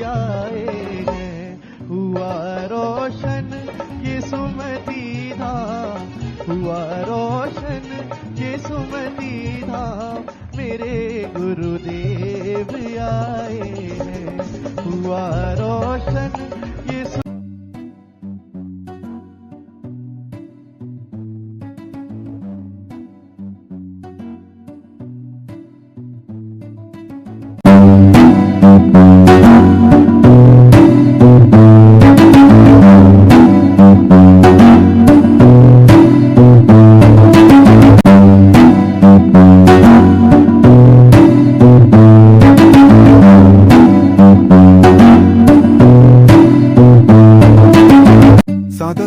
आए हैं। हुआ रोशन ये सुमति धाम, हुआ रोशन ये सुमति धाम, मेरे गुरुदेव आए हैं। हुआ रोशन ये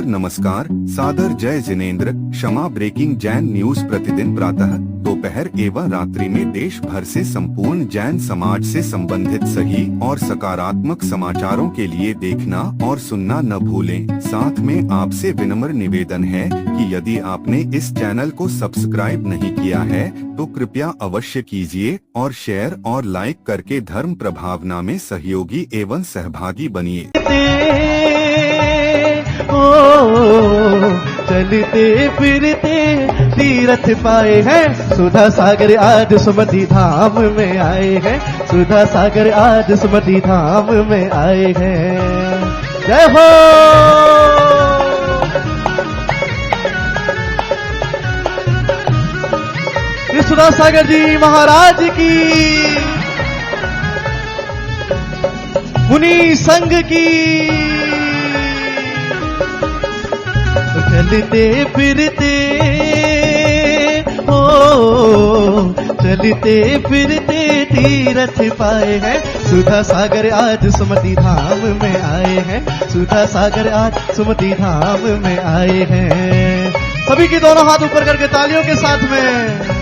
नमस्कार, सादर जय जिनेंद्र। क्षमा ब्रेकिंग जैन न्यूज प्रतिदिन प्रातः, दोपहर एवं रात्रि में देश भर से संपूर्ण जैन समाज से संबंधित सही और सकारात्मक समाचारों के लिए देखना और सुनना न भूलें। साथ में आपसे विनम्र निवेदन है कि यदि आपने इस चैनल को सब्सक्राइब नहीं किया है तो कृपया अवश्य कीजिए और शेयर और लाइक करके धर्म प्रभावना में सहयोगी एवं सहभागी बनिए। चलते फिरते तीरथ पाए हैं, सुधा सागर आज सुमति धाम में आए हैं। सुधा सागर आज सुमति धाम में आए हैं। जय हो। सुधा सागर जी महाराज की, मुनि संघ की। चलते फिरते चलते फिरते तीरथ पाए हैं, सुधा सागर आज सुमति धाम में आए हैं। सुधा सागर आज सुमति धाम में आए हैं। सभी के दोनों हाथ ऊपर करके तालियों के साथ में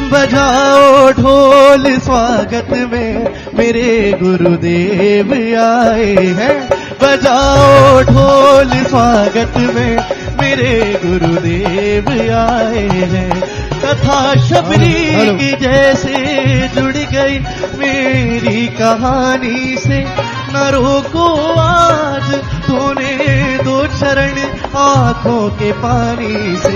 बजाओ ढोल स्वागत में, मेरे गुरुदेव आए हैं। बजाओ ढोल स्वागत में, मेरे गुरुदेव आए हैं। कथा शबरी की जैसे जुड़ गई मेरी कहानी से, न रोको आज धोने दो चरण आंखों के पानी से।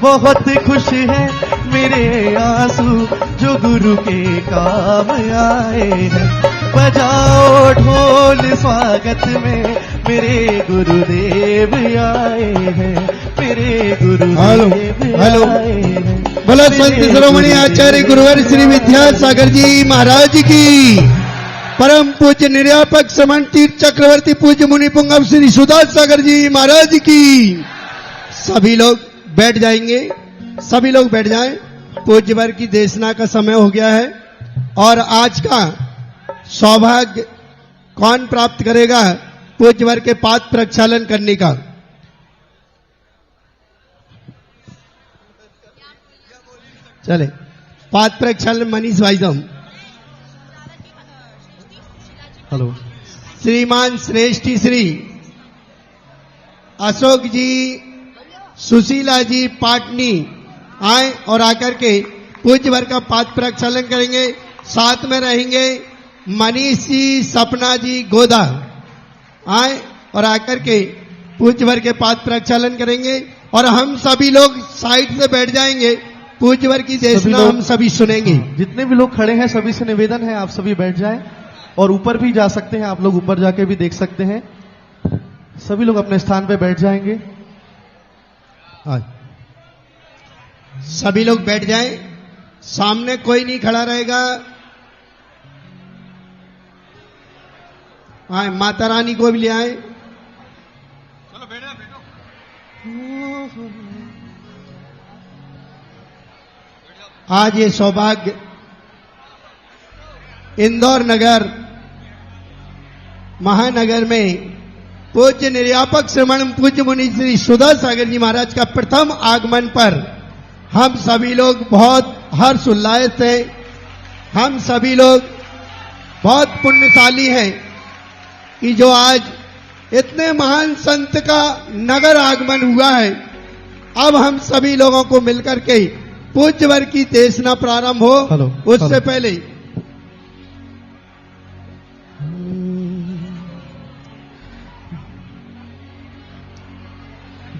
बहुत खुश है मेरे आंसू जो गुरु के काम आए हैं। बजाओ ढोल स्वागत में, मेरे गुरुदेव आए हैं। मेरे गुरुदेव आए हैं। बोलो संत शिरोमणि आचार्य गुरुवर श्री विद्यासागर जी महाराज की। परम पूज्य निर्यापक समन तीर्थ चक्रवर्ती पूज्य मुनि पुंगव श्री सुधा सागर जी महाराज की। सभी लोग बैठ जाएंगे, सभी लोग बैठ जाएं। पूज्यवर की देशना का समय हो गया है और आज का सौभाग्य कौन प्राप्त करेगा पूज्यवर के पाद प्रक्षालन करने का? चले पाद प्रक्षालन मनीष भाई साहब। हेलो। श्रीमान श्रेष्ठी श्री अशोक जी, सुशीला जी पाटनी आए और आकर के पूज्यवर का पाद प्रक्षालन करेंगे। साथ में रहेंगे मनीष जी, सपना जी गोदा आए और आकर के पूज्यवर के पाद प्रक्षालन करेंगे। और हम सभी लोग साइड से बैठ जाएंगे, पूज्यवर की देशना हम सभी सुनेंगे। जितने भी लोग खड़े हैं सभी से निवेदन है आप सभी बैठ जाएं और ऊपर भी जा सकते हैं, आप लोग ऊपर जाके भी देख सकते हैं। सभी लोग अपने स्थान पे बैठ जाएंगे। सभी लोग बैठ जाएं, सामने कोई नहीं खड़ा रहेगा। आए माता रानी को भी ले आए। चलो बैठो बैठो। आज ये सौभाग्य इंदौर नगर महानगर में पूज्य निर्यापक श्रमण पूज्य मुनि श्री सुधा सागर जी महाराज का प्रथम आगमन पर हम सभी लोग बहुत हर्ष उल्लास से, हम सभी लोग बहुत पुण्यशाली हैं कि जो आज इतने महान संत का नगर आगमन हुआ है। अब हम सभी लोगों को मिलकर के पूज्यवर की देशना प्रारंभ हो, उससे पहले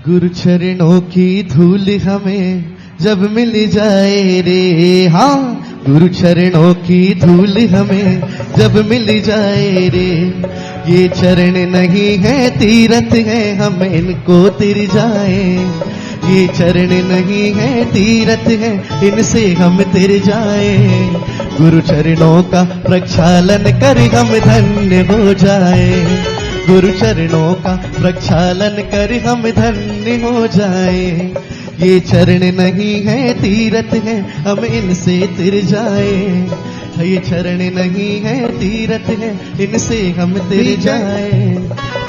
गुरु चरणों की धूल हमें जब मिल जाए रे, हाँ गुरु चरणों की धूल हमें जब मिल जाए रे, ये चरण नहीं है तीरथ है हम इनको तिर जाए, ये चरण नहीं है तीरथ है इनसे हम तिर जाए, गुरु चरणों का प्रक्षालन कर हम धन्य हो जाए, गुरु चरणों का प्रक्षालन कर हम धन्य हो जाए, ये चरण नहीं है तीरथ है हम इनसे तिर जाए, ये चरण नहीं है तीरथ है इनसे हम तिर जाए,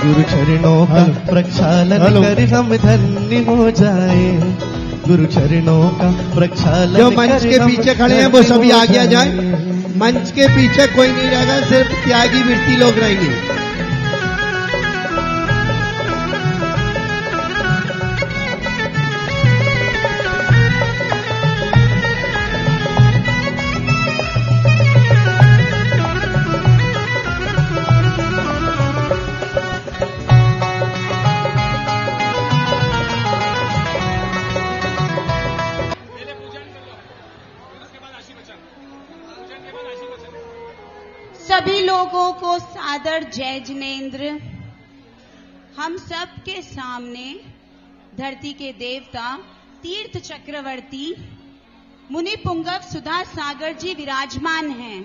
गुरु चरणों का प्रक्षालन कर हम धन्य हो जाए, गुरु चरणों का प्रक्षालन जो मंच के पीछे खड़े हैं वो सभी आगे आ जाए, मंच के पीछे कोई नहीं रहेगा, सिर्फ त्यागी वृत्ति लोग रहेंगे। सभी लोगों को सादर जय जिनेंद्र। हम सब के सामने धरती के देवता तीर्थ चक्रवर्ती मुनि पुंगव सुधा सागर जी विराजमान हैं।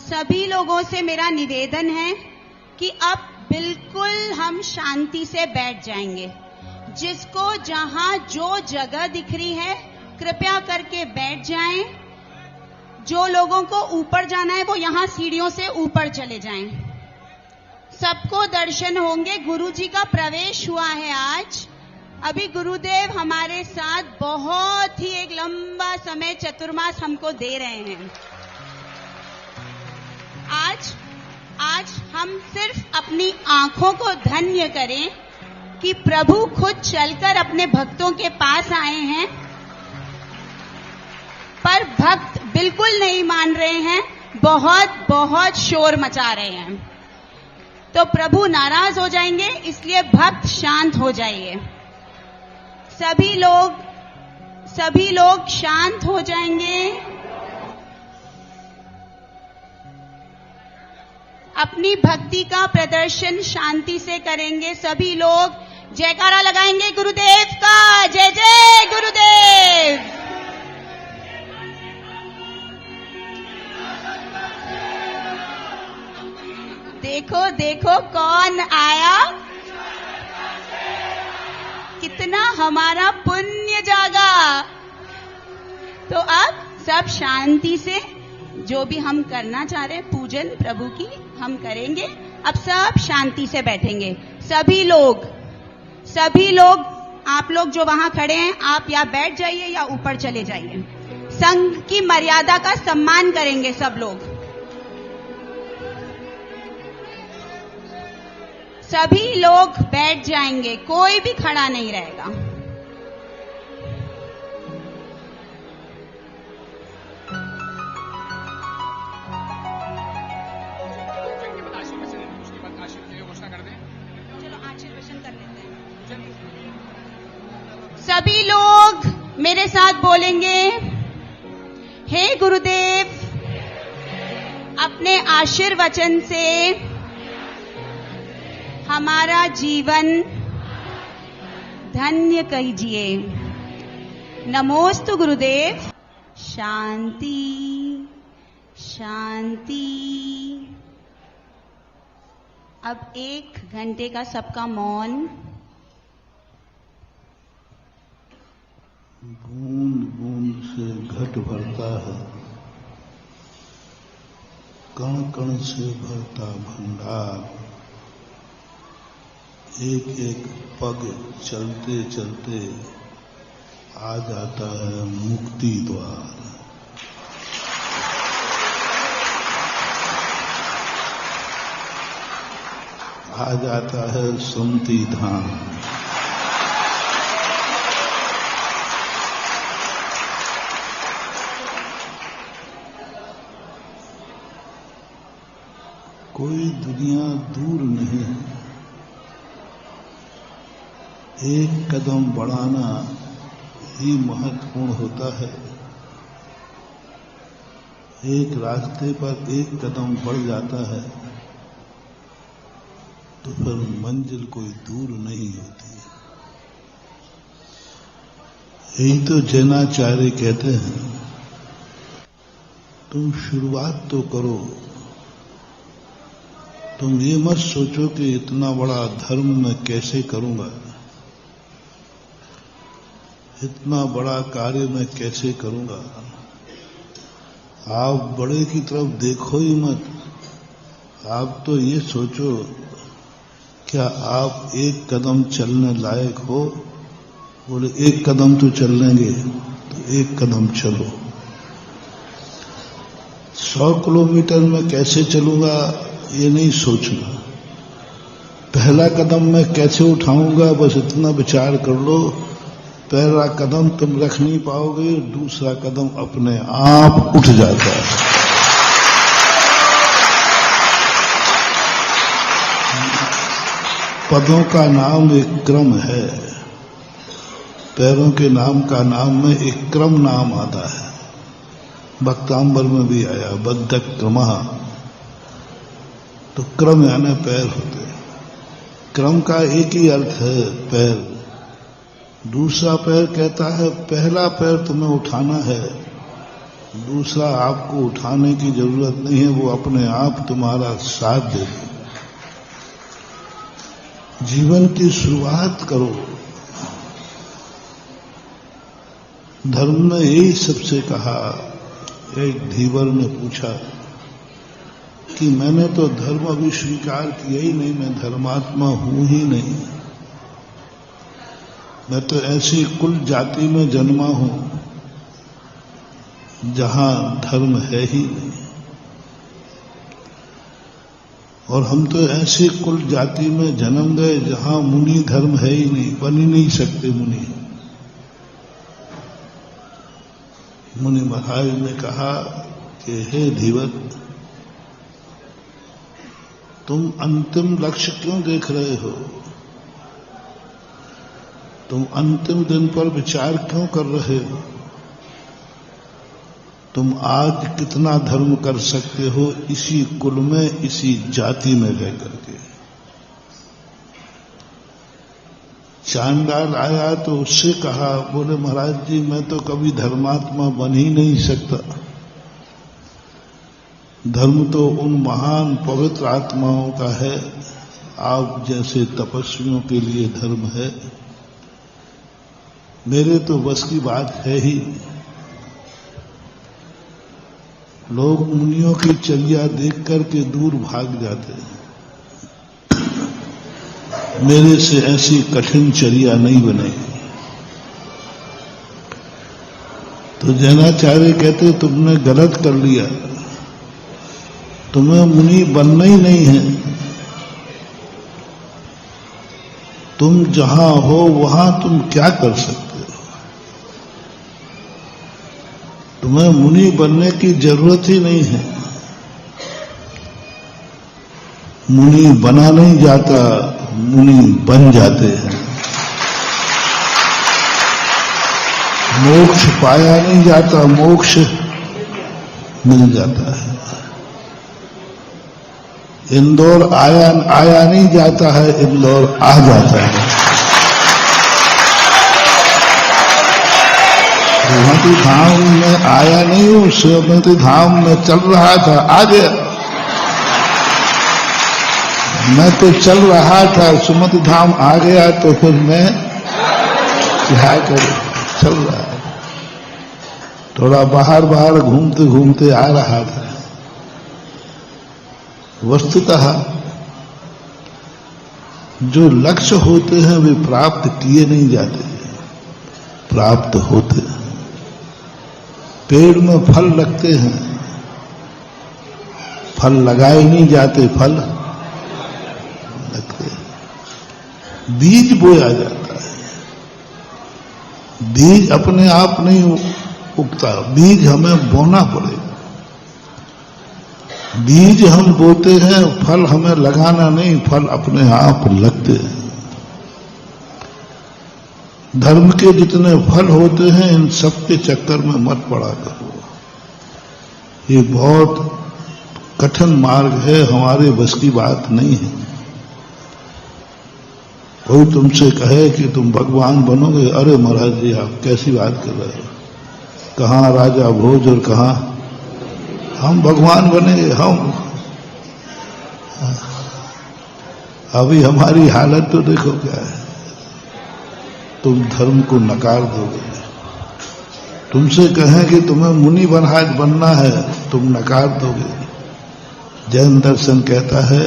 सभी लोगों से मेरा निवेदन है कि अब बिल्कुल हम शांति से बैठ जाएंगे। जिसको जहां जो जगह दिख रही है कृपया करके बैठ जाएं। जो लोगों को ऊपर जाना है वो यहां सीढ़ियों से ऊपर चले जाएं। सबको दर्शन होंगे। गुरु जी का प्रवेश हुआ है आज। अभी गुरुदेव हमारे साथ बहुत ही एक लंबा समय चतुर्मास हमको दे रहे हैं। आज हम सिर्फ अपनी आंखों को धन्य करें कि प्रभु खुद चलकर अपने भक्तों के पास आए हैं, पर भक्त बिल्कुल नहीं मान रहे हैं, बहुत शोर मचा रहे हैं। तो प्रभु नाराज हो जाएंगे, इसलिए भक्त शांत हो जाइए। सभी लोग शांत हो जाएंगे। अपनी भक्ति का प्रदर्शन शांति से करेंगे। सभी लोग जयकारा लगाएंगे गुरुदेव का। जय जय गुरुदेव। देखो देखो कौन आया, कितना हमारा पुण्य जागा। तो अब सब शांति से जो भी हम करना चाह रहे हैं पूजन प्रभु की हम करेंगे। अब सब शांति से बैठेंगे। सभी लोग आप लोग जो वहां खड़े हैं आप या बैठ जाइए या ऊपर चले जाइए। संघ की मर्यादा का सम्मान करेंगे सब लोग। सभी लोग बैठ जाएंगे, कोई भी खड़ा नहीं रहेगा। चलो आशीर्वचन कर लेते हैं। सभी लोग मेरे साथ बोलेंगे, हे गुरुदेव, अपने आशीर्वचन से हमारा जीवन धन्य कीजिए। नमोस्तु गुरुदेव। शांति शांति। अब 1 घंटे का सबका मौन। बूंद बूंद से घट भरता है, कण कण से भरता भंडार। एक एक पग चलते चलते आ जाता है मुक्ति द्वार। आ जाता है सुमति धाम। कोई दुनिया दूर नहीं है। एक कदम बढ़ाना ही महत्वपूर्ण होता है। एक रास्ते पर एक कदम बढ़ जाता है तो फिर मंजिल कोई दूर नहीं होती। यही तो जैनाचार्य कहते हैं, तुम शुरुआत तो करो। तुम ये मत सोचो कि इतना बड़ा धर्म मैं कैसे करूंगा, इतना बड़ा कार्य मैं कैसे करूंगा। आप बड़े की तरफ देखो ही मत। आप तो ये सोचो, क्या आप एक कदम चलने लायक हो? बोले एक कदम तो चल लेंगे, तो एक कदम चलो। 100 किलोमीटर में कैसे चलूंगा ये नहीं सोचना। पहला कदम मैं कैसे उठाऊंगा बस इतना विचार कर लो। पहला कदम तुम रख नहीं पाओगे, दूसरा कदम अपने आप उठ जाता है। पदों का नाम एक क्रम है, पैरों के नाम का नाम में एक क्रम नाम आता है। भक्तांबर में भी आया बद्ध क्रमः, तो क्रम यानी पैर होते। क्रम का एक ही अर्थ है पैर। दूसरा पैर कहता है पहला पैर तुम्हें उठाना है, दूसरा आपको उठाने की जरूरत नहीं है, वो अपने आप तुम्हारा साथ देगा। जीवन की शुरुआत करो। धर्म ने यही सबसे कहा। एक धीवर ने पूछा कि मैंने तो धर्म अभी स्वीकार किया ही नहीं, मैं धर्मात्मा हूं ही नहीं, मैं तो ऐसी कुल जाति में जन्मा हूं जहां धर्म है ही नहीं। और हम तो ऐसी कुल जाति में जन्म गए जहां मुनि धर्म है ही नहीं, बन ही नहीं सकते मुनि। मुनि महाराज ने कहा कि हे धीवर, तुम अंतिम लक्ष्य क्यों देख रहे हो? तुम अंतिम दिन पर विचार क्यों कर रहे हो? तुम आज कितना धर्म कर सकते हो इसी कुल में, इसी जाति में रह करके। चांडाल आया तो उससे कहा, बोले महाराज जी मैं तो कभी धर्मात्मा बन ही नहीं सकता। धर्म तो उन महान पवित्र आत्माओं का है, आप जैसे तपस्वियों के लिए धर्म है, मेरे तो बस की बात है ही। लोग मुनियों की चर्या देख करके दूर भाग जाते हैं, मेरे से ऐसी कठिन चर्या नहीं बनेगी। तो जैनाचार्य कहते तुमने गलत कर लिया, तुम्हें मुनि बनना ही नहीं है। तुम जहां हो वहां तुम क्या कर सकते हो? तुम्हें मुनि बनने की जरूरत ही नहीं है। मुनि बना नहीं जाता, मुनि बन जाते हैं। मोक्ष पाया नहीं जाता, मोक्ष मिल जाता है। इंदौर आया नहीं जाता है, इंदौर आ जाता है। श्रीमती धाम में आया नहीं हूं, श्रीमती धाम में चल रहा था, आ गया। मैं तो चल रहा था, सुमति धाम आ गया, तो फिर मैं क्या करूं? चल रहा है, थोड़ा बाहर बाहर घूमते घूमते आ रहा था। वस्तुतः जो लक्ष्य होते हैं वे प्राप्त किए नहीं जाते, प्राप्त होते हैं। पेड़ में फल लगते हैं, फल लगाए नहीं जाते, फल लगते हैं। बीज बोया जाता है, बीज अपने आप नहीं उगता, बीज हमें बोना पड़ेगा। बीज हम बोते हैं, फल हमें लगाना नहीं, फल अपने आप लगते हैं। धर्म के जितने फल होते हैं इन सब के चक्कर में मत पड़ा करो। ये बहुत कठिन मार्ग है, हमारे बस की बात नहीं है। कोई तुमसे कहे कि तुम भगवान बनोगे, अरे महाराज जी आप कैसी बात कर रहे हो, कहाँ राजा भोज और कहाँ हम भगवान बनेंगे। हम अभी हमारी हालत तो देखो क्या है। तुम धर्म को नकार दोगे। तुमसे कहें कि तुम्हें मुनि बनना है, तुम नकार दोगे। जैन दर्शन कहता है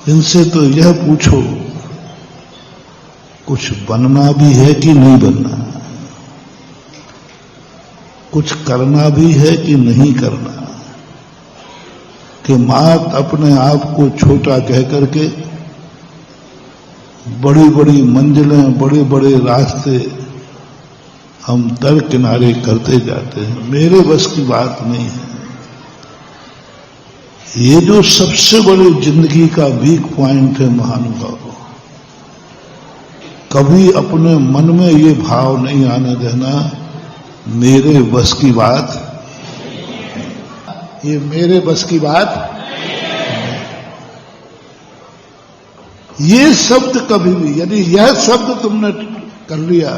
इनसे तो यह पूछो कुछ बनना भी है कि नहीं बनना, कुछ करना भी है कि नहीं करना, कि मात अपने आप को छोटा कह करके बड़ी बड़ी मंजिलें, बड़े बड़े रास्ते हम दर किनारे करते जाते हैं। मेरे बस की बात नहीं है। ये जो सबसे बड़ी जिंदगी का वीक पॉइंट है महानुभाव, कभी अपने मन में ये भाव नहीं आने देना मेरे बस की बात, ये मेरे बस की बात। ये शब्द कभी भी, यदि यह शब्द तुमने कर लिया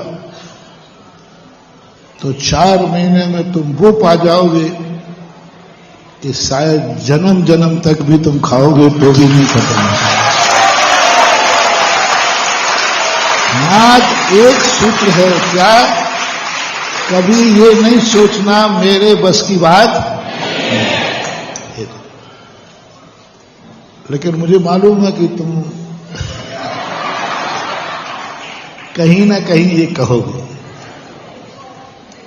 तो 4 महीने में तुम वो पा जाओगे कि शायद जन्म जन्म तक भी तुम खाओगे तो भी नहीं खत्म होगा। मात्र एक सूत्र है, क्या? कभी ये नहीं सोचना मेरे बस की बात। लेकिन मुझे मालूम है कि तुम कहीं ना कहीं ये कहोगे,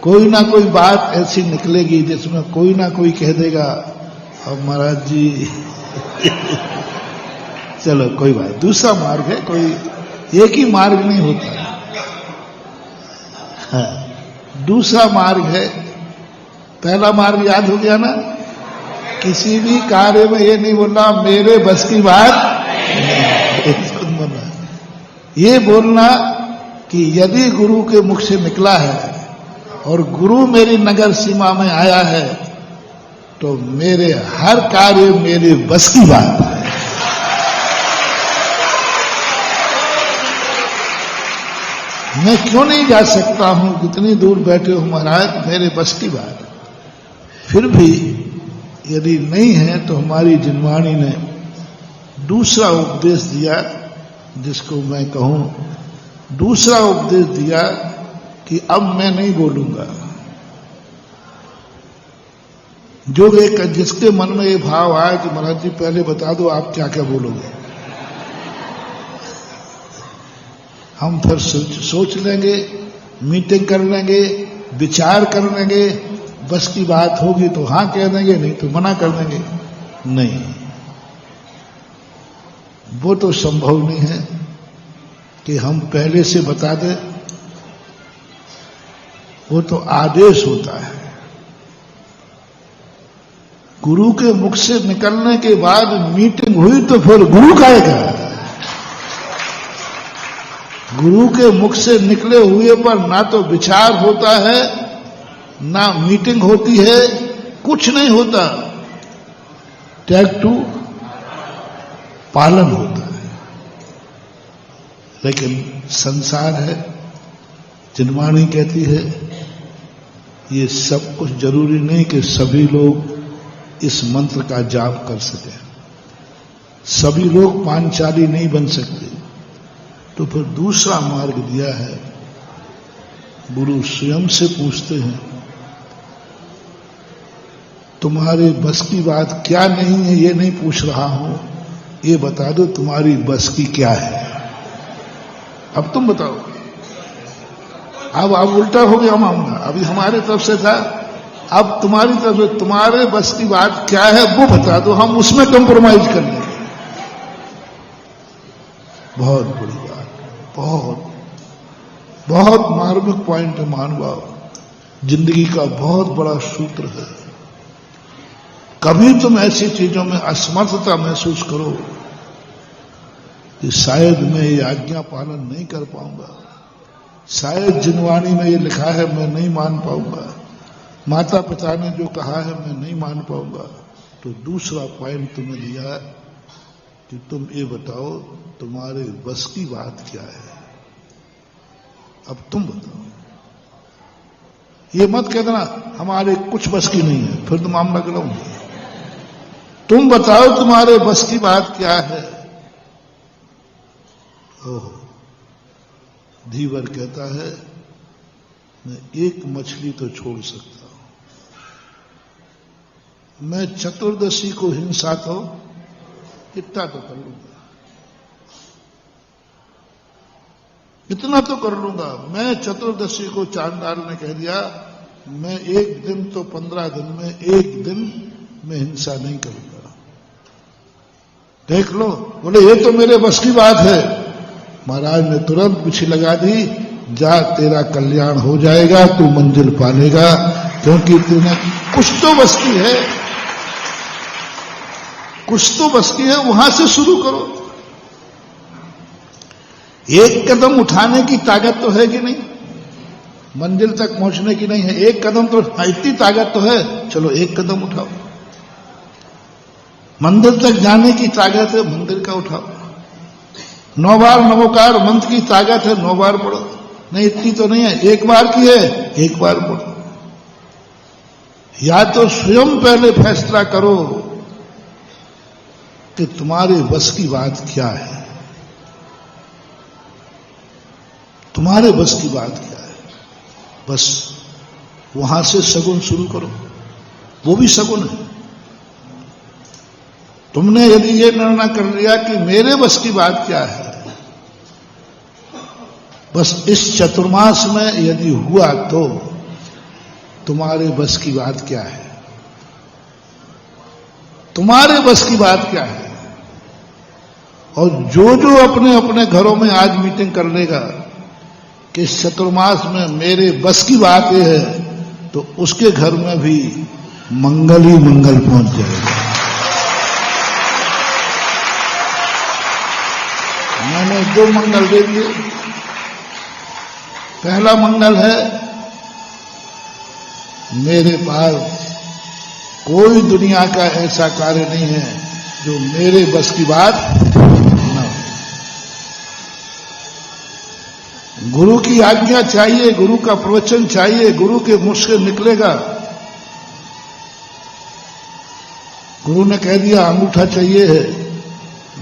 कोई ना कोई बात ऐसी निकलेगी जिसमें कोई ना कोई कह देगा अब महाराज जी चलो कोई बात, दूसरा मार्ग है, कोई एक ही मार्ग नहीं होता। हाँ, दूसरा मार्ग है। पहला मार्ग याद हो गया ना, किसी भी कार्य में ये नहीं बोलना मेरे बस की बात, ये बोलना कि यदि गुरु के मुख से निकला है और गुरु मेरी नगर सीमा में आया है तो मेरे हर कार्य मेरे बस की बात है। मैं क्यों नहीं जा सकता हूं, कितनी दूर बैठे हो महाराज, मेरे बस की बात है। फिर भी यदि नहीं है तो हमारी जिनवाणी ने दूसरा उपदेश दिया, जिसको मैं कहूं दूसरा उपदेश दिया कि अब मैं नहीं बोलूंगा। जो एक जिसके मन में ये भाव आया कि महाराज जी पहले बता दो आप क्या क्या बोलोगे, हम फिर सोच लेंगे, मीटिंग कर लेंगे, विचार कर लेंगे, बस की बात होगी तो हां कह देंगे, नहीं तो मना कर देंगे। नहीं, वो तो संभव नहीं है कि हम पहले से बता दें। वो तो आदेश होता है। गुरु के मुख से निकलने के बाद मीटिंग हुई तो फिर गुरु काहेगा। गुरु के मुख से निकले हुए पर ना तो विचार होता है, ना मीटिंग होती है, कुछ नहीं होता। टैग टू पालन होता है। लेकिन संसार है, जिनवाणी कहती है ये सब कुछ जरूरी नहीं कि सभी लोग इस मंत्र का जाप कर सके, सभी लोग पांचाली नहीं बन सकते। तो फिर दूसरा मार्ग दिया है। गुरु स्वयं से पूछते हैं तुम्हारे बस की बात क्या नहीं है, ये नहीं पूछ रहा हूं, ये बता दो तुम्हारी बस की क्या है। अब तुम बताओ। अब उल्टा हो गया मामला। अभी हमारे तरफ से था, अब तुम्हारी तरफ से तुम्हारे बस की बात क्या है वो बता दो, हम उसमें कंप्रोमाइज कर लेंगे। बहुत बड़ी बात, बहुत बहुत मार्मिक पॉइंट है महानुभाव, जिंदगी का बहुत बड़ा सूत्र है। कभी तुम ऐसी चीजों में असमर्थता महसूस करो कि शायद मैं ये आज्ञा पालन नहीं कर पाऊंगा, शायद जिनवाणी में ये लिखा है मैं नहीं मान पाऊंगा, माता पिता ने जो कहा है मैं नहीं मान पाऊंगा, तो दूसरा पॉइंट तुम्हें दिया कि तुम ये बताओ तुम्हारे बस की बात क्या है। अब तुम बताओ, ये मत कह देना हमारे कुछ बस की नहीं है, फिर तो मामला गलत है। तुम बताओ तुम्हारे बस की बात क्या है। ओह, धीवर कहता है मैं एक मछली तो छोड़ सकता हूं, मैं चतुर्दशी को हिंसा तो इतना तो कर लूंगा, इतना तो कर लूंगा। मैं चतुर्दशी को चांडाल ने कह दिया मैं एक दिन तो 15 दिन में एक दिन में हिंसा नहीं करूंगा। देख लो, बोले ये तो मेरे बस की बात है। महाराज ने तुरंत पीछे लगा दी, जा तेरा कल्याण हो जाएगा, तू मंजिल पालेगा, क्योंकि तूने कुछ तो बस की है, कुछ तो बस की है, वहां से शुरू करो। एक कदम उठाने की ताकत तो है कि नहीं, मंजिल तक पहुंचने की नहीं है, एक कदम तो इतनी ताकत तो है, चलो एक कदम उठाओ। मंदिर तक जाने की ताकत है, मंदिर का उठाओ। 9 बार नमोकार मंत्र की ताकत है, 9 बार पढ़ो। नहीं इतनी तो नहीं है, 1 बार की है, 1 बार पढ़ो। या तो स्वयं पहले फैसला करो कि तुम्हारे बस की बात क्या है, तुम्हारे बस की बात क्या है। बस वहां से सगुन शुरू करो, वो भी सगुन है। तुमने यदि ये निर्णय कर लिया कि मेरे बस की बात क्या है, बस इस चतुर्मास में यदि हुआ तो तुम्हारे बस की बात क्या है, तुम्हारे बस की बात क्या है। और जो जो अपने अपने घरों में आज मीटिंग कर लेगा कि इस चतुर्मास में मेरे बस की बात यह है, तो उसके घर में भी मंगल ही मंगल पहुंच जाएगा। मैंने 2 मंगल दे दिए। पहला मंगल है मेरे पास कोई दुनिया का ऐसा कार्य नहीं है जो मेरे बस की बात न हो। गुरु की आज्ञा चाहिए, गुरु का प्रवचन चाहिए, गुरु के मुख से निकलेगा। गुरु ने कह दिया अंगूठा चाहिए है,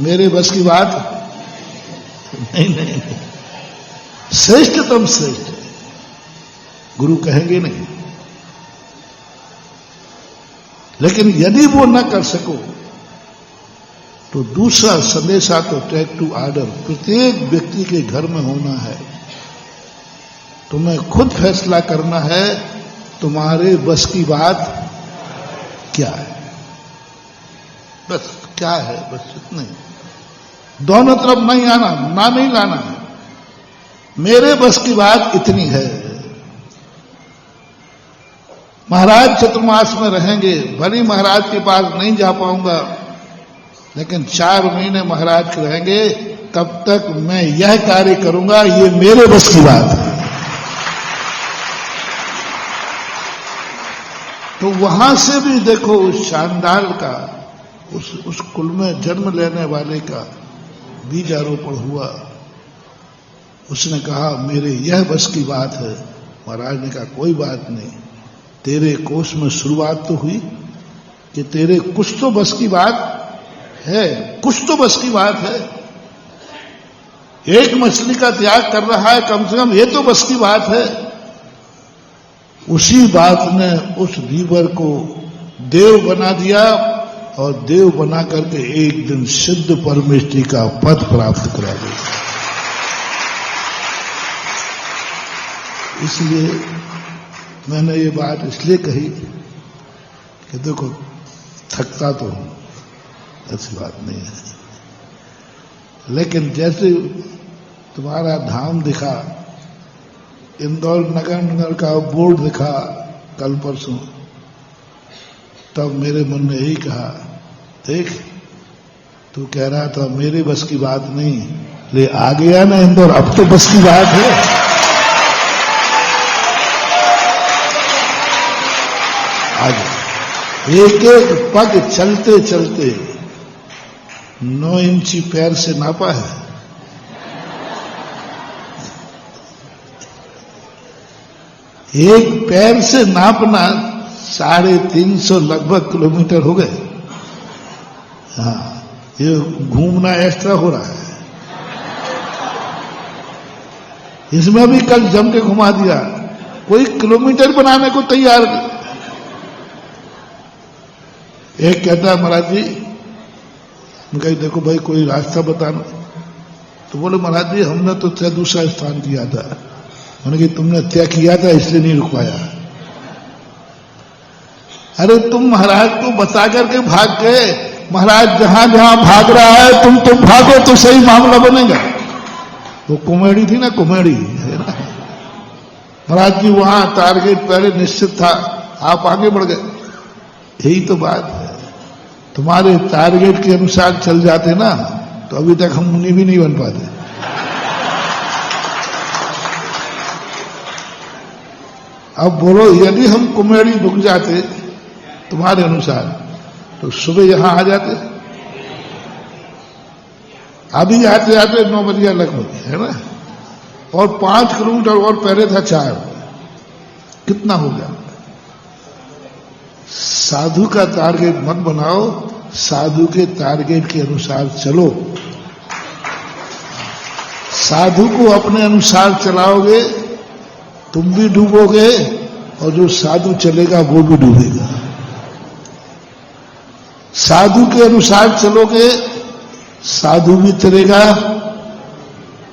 मेरे बस की बात नहीं। श्रेष्ठतम श्रेष्ठ गुरु कहेंगे नहीं। लेकिन यदि वो न कर सको तो दूसरा संदेशा तो टेक टू ऑर्डर प्रत्येक व्यक्ति के घर में होना है। तुम्हें खुद फैसला करना है तुम्हारे बस की बात क्या है। बस क्या है, बस इतना ही। दोनों तरफ नहीं आना, ना नहीं लाना है। मेरे बस की बात इतनी है। महाराज चतुर्मास में रहेंगे, भली महाराज के पास नहीं जा पाऊंगा, लेकिन 4 महीने महाराज के रहेंगे, तब तक मैं यह कार्य करूंगा, ये मेरे बस की बात है। तो वहां से भी देखो उस शानदार का, उस कुल में जन्म लेने वाले का बीजारोपण हुआ। उसने कहा मेरे यह बस की बात है। महाराज ने कहा कोई बात नहीं, तेरे कोष में शुरुआत तो हुई कि तेरे कुछ तो बस की बात है, कुछ तो बस की बात है। एक मछली का त्याग कर रहा है, कम से कम ये तो बस की बात है। उसी बात ने उस धीवर को देव बना दिया और देव बना करके एक दिन सिद्ध परमेष्टि का पद प्राप्त करा दिया। इसलिए मैंने ये बात इसलिए कही कि देखो थकता तो हूं, ऐसी बात नहीं है, लेकिन जैसे तुम्हारा धाम दिखा, इंदौर नगर निगम का बोर्ड दिखा कल परसों, तब मेरे मन ने यही कहा, देख तू कह रहा था मेरे बस की बात नहीं, ले आ गया ना इंदौर, अब तो बस की बात है। आज एक एक पग चलते चलते 9 इंची पैर से नापा है। एक पैर से नापना 350 लगभग किलोमीटर हो गए। हाँ, ये घूमना एक्स्ट्रा हो रहा है। इसमें भी कल जम के घुमा दिया, कोई किलोमीटर बनाने को तैयार नहीं। एक कहता है महाराज जी, मैं कही देखो भाई कोई रास्ता बताना। तो बोले महाराज जी हमने तो तय दूसरा स्थान किया था। मैंने कहा तुमने तय किया था इसलिए नहीं रुकवाया। अरे तुम महाराज को बता करके भाग गए, महाराज जहां जहां भाग रहा है तुम भागो तो सही मामला बनेगा। वो कॉमेडी थी ना, कॉमेडी है ना। महाराज जी वहां टारगेट पहले निश्चित था, आप आगे बढ़ गए। यही तो बात है, तुम्हारे टारगेट के अनुसार चल जाते ना तो अभी तक हम मुनि भी नहीं बन पाते। अब बोलो यदि हम कॉमेडी रुक जाते तुम्हारे अनुसार तो सुबह यहां आ जाते। अभी जाते जाते 9 बजे लगभग, है ना। और 5 किलोमीटर और पहले था 4। कितना हो गया। साधु का टारगेट मत बनाओ, साधु के टारगेट के अनुसार चलो। साधु को अपने अनुसार चलाओगे तुम भी डूबोगे, और जो साधु चलेगा वो भी डूबेगा। साधु के अनुसार चलोगे साधु भी चलेगा।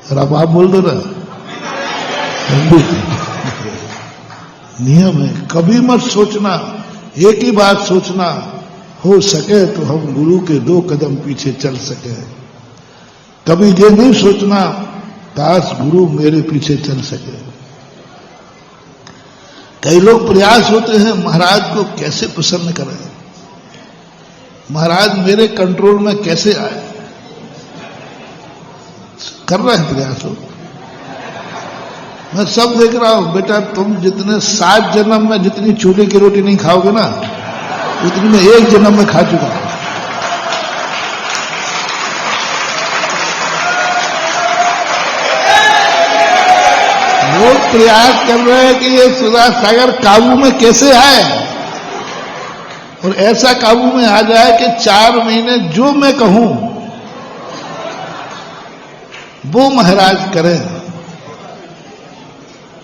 और अब आप बोल दो ना, नियम है। कभी मत सोचना, एक ही बात सोचना, हो सके तो हम गुरु के 2 कदम पीछे चल सके। कभी ये नहीं सोचना काश गुरु मेरे पीछे चल सके। कई लोग प्रयास होते हैं महाराज को कैसे प्रसन्न करें, महाराज मेरे कंट्रोल में कैसे आए। कर रहे हैं प्रयास हो, मैं सब देख रहा हूं। बेटा तुम जितने 7 जन्म में जितनी चूल्हे की रोटी नहीं खाओगे ना, उतनी मैं 1 जन्म में खा चुका हूं। लोग प्रयास कर रहे हैं कि ये सुधार सागर काबू में कैसे आए, और ऐसा काबू में आ जाए कि 4 महीने जो मैं कहूं वो महाराज करें,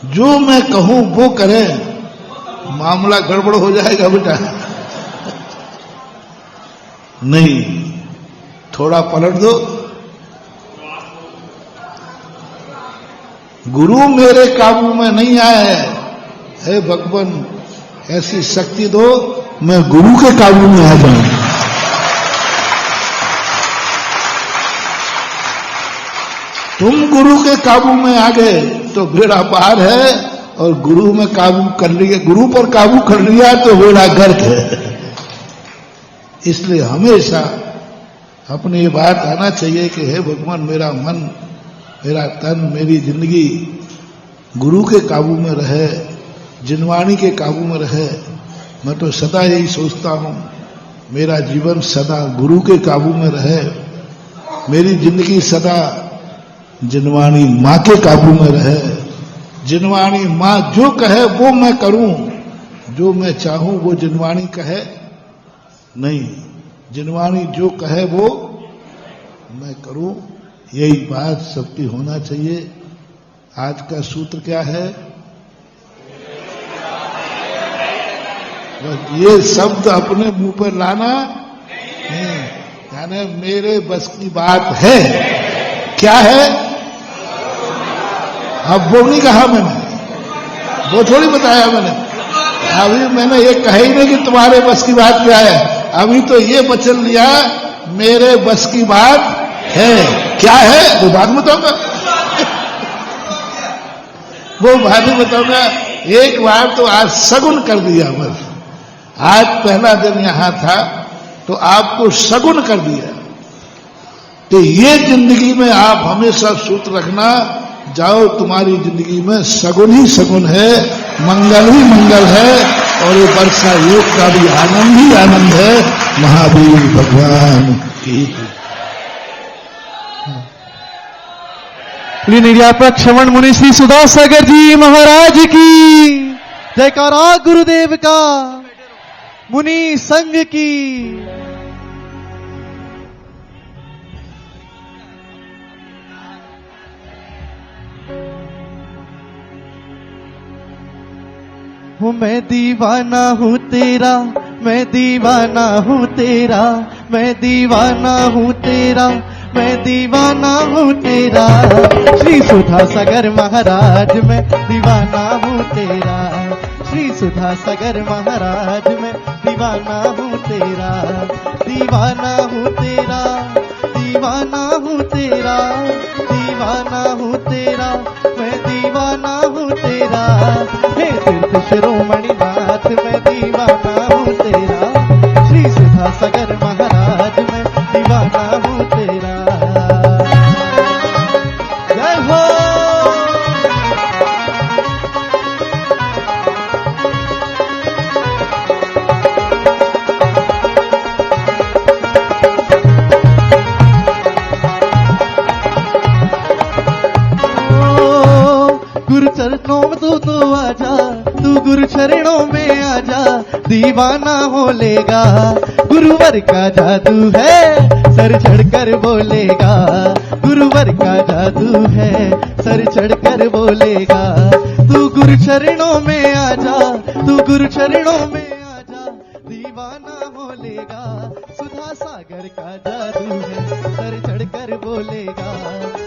जो मैं कहूं वो करें। मामला गड़बड़ हो जाएगा बेटा। नहीं, थोड़ा पलट दो। गुरु मेरे काबू में नहीं आए, हे भगवान ऐसी शक्ति दो मैं गुरु के काबू में आ जाऊं। तुम गुरु के काबू में आ गए तो बेड़ा पार है, और गुरु में काबू कर लिया, गुरु पर काबू कर लिया तो बेड़ा गर्क है। इसलिए हमेशा अपनी ये बात आना चाहिए कि हे भगवान मेरा मन, मेरा तन, मेरी जिंदगी गुरु के काबू में रहे, जिनवाणी के काबू में रहे। मैं तो सदा यही सोचता हूं मेरा जीवन सदा गुरु के काबू में रहे, मेरी जिंदगी सदा जिनवाणी मां के काबू में रहे। जिनवाणी मां जो कहे वो मैं करूं, जो मैं चाहूं वो जिनवाणी कहे नहीं, जिनवाणी जो कहे वो मैं करूं। यही बात सबकी होना चाहिए। आज का सूत्र क्या है? बस ये शब्द अपने मुंह पर लाना नहीं, यानी मेरे बस की बात है। क्या है? अब वो नहीं कहा मैंने, वो थोड़ी बताया मैंने। अभी मैंने ये कहा ही नहीं कि तुम्हारे बस की बात क्या है। अभी तो ये वचन लिया मेरे बस की बात है। क्या है वो बाद में बताऊंगा। वो बाद में बताऊंगा। एक बार तो आज सगुन कर दिया बस। आज पहला दिन यहां था तो आपको सगुन कर दिया। तो ये जिंदगी में आप हमेशा सूत्र रखना, जाओ तुम्हारी जिंदगी में सगुन ही सगुन है, मंगल ही मंगल है, और ये वर्षा योग का भी आनंद ही आनंद है। महावीर भगवान की निर्यापक श्रवण मुनि श्री सुदास सागर जी महाराज की जयकारा, गुरुदेव का, मुनि संघ की। हूँ मैं दीवाना हूँ तेरा, मैं दीवाना हूँ तेरा, मैं दीवाना हूँ तेरा, मैं दीवाना हूँ तेरा। श्री सुधा सागर महाराज मैं दीवाना हूँ तेरा, श्री सुधा सागर महाराज मैं दीवाना हूँ तेरा, दीवाना हूँ तेरा, दीवाना हूँ तेरा, दीवाना हूँ तेरा, मैं दीवाना हूँ तेरा। हे तीर्थ शिरोमणि नाथ मैं दीवाना हूँ तेरा, श्री सुधा सागर महाराज मैं दीवाना हूँ तेरा। जय हो। गुरु चरणों में तू आजा, तू गुरु चरणों में आजा, दीवाना हो लेगा। गुरुवर का जादू है, सर चढ़कर बोलेगा, गुरुवर का जादू है, सर चढ़कर बोलेगा। तू गुरु चरणों में आजा, तू गुरु चरणों में आजा, दीवाना हो लेगा। सुधा सागर का जादू है, सर चढ़कर बोलेगा,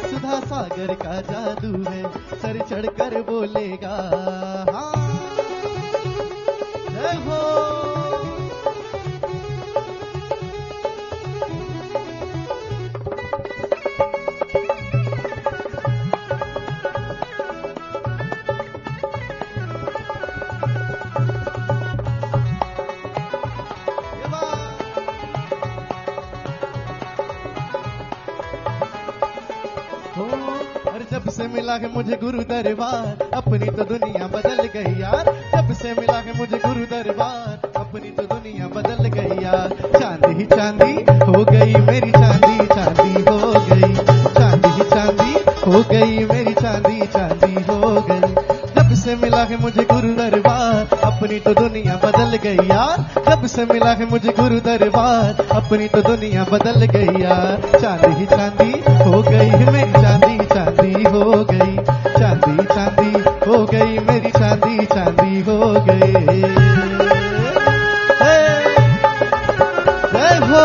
सुधा सागर का जादू है, सर चढ़कर बोलेगा। हाँ जय हो। और जब से मिला है मुझे गुरु दरबार, अपनी तो दुनिया बदल गई यार। जब से मिला है मुझे गुरु दरबार, अपनी तो दुनिया बदल गई यार। चांदी ही चांदी हो गई मेरी, चांदी चांदी हो गई, चांदी ही चांदी हो गई मेरी, चांदी चांदी हो गई। जब से मिला है मुझे गुरु दरबार, अपनी तो दुनिया बदल गई यार। जब से मिला है मुझे गुरु दरबार, अपनी तो दुनिया बदल गई यार। चांदी ही चांदी हो गई मेरी, चांदी चांदी हो गई, चांदी चांदी हो गई मेरी, चांदी चांदी हो गई। जय हो।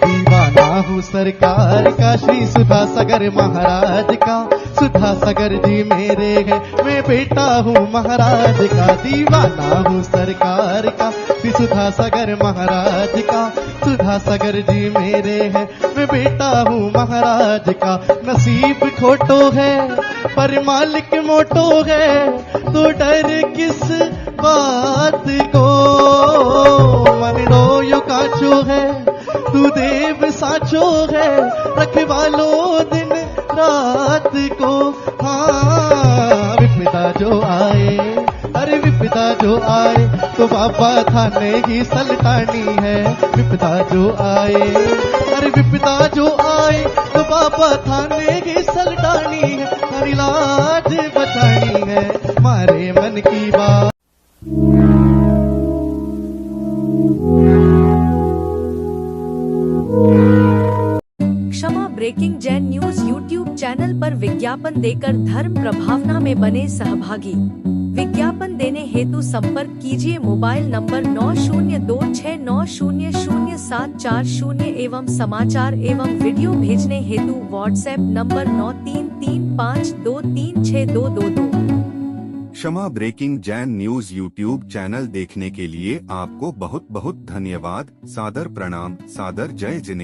दीवाना हूँ सरकार का, श्री सुधा सागर महाराज का। सुधा सागर जी मेरे हैं, मैं बेटा हूँ महाराज का। दीवाना हूँ सरकार का, श्री सुधा सागर महाराज का। सुधा सागर जी मेरे हैं, मैं बेटा हूँ महाराज का। नसीब खोटो है पर मालिक मोटो है, तो डर किस बात को। मन रोयो काचो है, तू देव साचो है, रखवालो दिन रात को। हाँ विपदा जो आए, अरे विपदा जो आए, तो बाबा थाने ही सल्टानी है। विपदा जो आए, अरे विपदा जो आए, तो बाबा थाने ही सल्टानी है। हरी लाज बचानी है, मारे मन की बात। Kshama breaking Jain news YouTube channel पर विज्ञापन देकर धर्म प्रभावना में बने सहभागी। विज्ञापन देने हेतु संपर्क कीजिए मोबाइल नंबर 9026900740 एवं समाचार एवं वीडियो भेजने हेतु WhatsApp number 9335236222। Kshama breaking Jain news YouTube channel देखने के लिए आपको बहुत बहुत धन्यवाद। सादर प्रणाम, सादर जय जिनेंद्र।